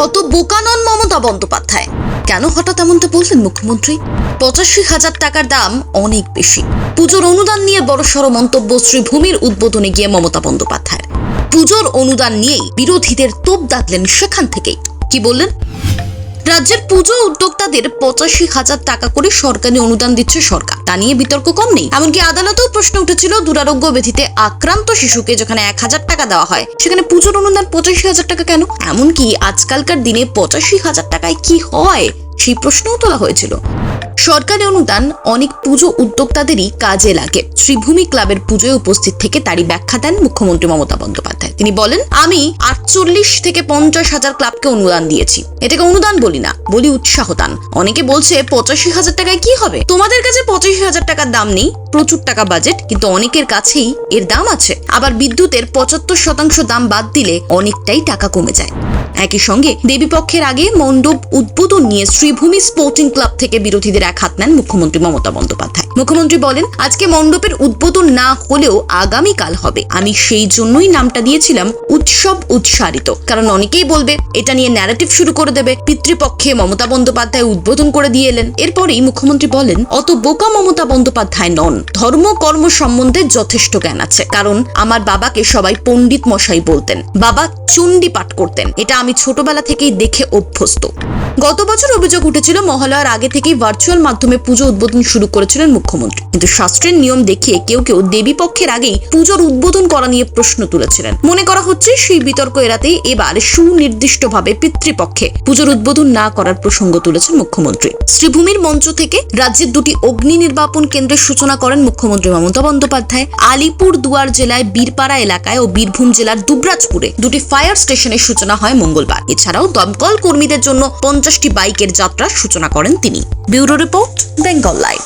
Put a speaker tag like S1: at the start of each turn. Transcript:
S1: অত বোকা নন মমতা বন্দ্যোপাধ্যায়। কেন হঠাৎ এমনটা বললেন মুখ্যমন্ত্রী? ৮৫,০০০ টাকার দাম অনেক বেশি। পুজোর অনুদান নিয়ে বড়সড় মন্তব্য শ্রীভূমির উদ্বোধনে গিয়ে মমতা বন্দ্যোপাধ্যায়। পুজোর অনুদান নিয়েই বিরোধীদের তোপ দাগলেন সেখান থেকেই। কি বললেন? রাজ্যের পুজো উদ্যোক্তাদের ৮৫,০০০ টাকা করে সরকারি অনুদান দিচ্ছে সরকার, তা নিয়ে বিতর্ক কম নেই। এমনকি আদালতেও প্রশ্ন উঠেছিল, দুরারোগ্য ব্যাধিতে আক্রান্ত শিশুকে যেখানে ১,০০০ টাকা দেওয়া হয়, সেখানে পুজোর অনুদান ৮৫,০০০ টাকা কেন? এমনকি আজকালকার দিনে ৮৫,০০০ টাকায় কি হয় সেই প্রশ্নও তোলা হয়েছিল। সরকারি অনুদান অনেক পুজো উদ্যোক্তাদেরই কাজে লাগে। শ্রীভূমি ক্লাবের পুজোয় উপস্থিত থেকে তারই ব্যাখ্যা দেন মুখ্যমন্ত্রী মমতা বন্দ্যোপাধ্যায়। তিনি বলেন, আমি ৪৮ থেকে ৫০,০০০ ক্লাবকে অনুদান দিয়েছি। এটাকে অনুদান বলি না, বলি উৎসাহ দান। অনেকে বলছে ৮৫,০০০ টাকায় কি হবে? তোমাদের কাছে ৮৫,০০০ টাকার দাম নেই, প্রচুর টাকা বাজেট, কিন্তু অনেকের কাছেই এর দাম আছে। আবার বিদ্যুতের ৭৫% দাম বাদ দিলে অনেকটাই টাকা কমে যায়। একই সঙ্গে দেবীপক্ষের আগে মণ্ডপ উদ্বোধন নিয়ে শ্রীভূমি স্পোর্টিং ক্লাব থেকে বিরোধীদের এক হাত নেন মুখ্যমন্ত্রী মমতা বন্দ্যোপাধ্যায়। মুখ্যমন্ত্রী বলেন, আজকে মণ্ডপের উদ্বোধন না হলেও আগামীকাল হবে। আমি সেই জন্যই নামটা দিয়েছিলাম উৎসব উৎসারিত, কারণ অনেকেই বলবে এটা নিয়ে ন্যারেটিভ শুরু করে দেবে। পিতৃপক্ষে মমতা বন্দ্যোপাধ্যায় উদ্বোধন করে দিয়ে এলেন। এরপরেই মুখ্যমন্ত্রী বলেন, অত বোকা মমতা বন্দ্যোপাধ্যায় নন। ধর্ম কর্ম সম্বন্ধে যথেষ্ট জ্ঞান আছে, কারণ আমার বাবাকে সবাই পণ্ডিত মশাই বলতেন। বাবা চণ্ডী পাঠ করতেন, এটা আমি ছোটবেলা থেকেই দেখে অভ্যস্ত। গত বছর অভিযোগ উঠেছিল, মহালয়ার আগে থেকেই ভার্চুয়াল মাধ্যমে পুজো উদ্বোধন শুরু করেছিলেন মুখ্যমন্ত্রী, কিন্তু শাস্ত্রের নিয়ম দেখিয়ে কেউ কেউ দেবী পক্ষের আগেই পুজোর উদ্বোধন করা নিয়ে প্রশ্ন তুলেছিলেন। মনে করা হচ্ছে সেই বিতর্ক এড়াতেই এবার সুনির্দিষ্টভাবে পিতৃপক্ষে পুজোর উদ্বোধন না করার প্রসঙ্গ তুলেছেন মুখ্যমন্ত্রী। শ্রীভূমির মঞ্চ থেকে রাজ্যের দুটি অগ্নি নির্বাপন কেন্দ্রের সূচনা করেন মুখ্যমন্ত্রী মমতা বন্দ্যোপাধ্যায়। আলিপুরদুয়ার জেলায় বীরপাড়া এলাকায় ও বীরভূম জেলার দুবরাজপুরে দুটি ফায়ার স্টেশনের সূচনা হয় মঙ্গলবার। এছাড়াও দমকল কর্মীদের জন্য 50টি বাইকের যাত্রার সূচনা করেন তিনি। Bureau report, Bengal live.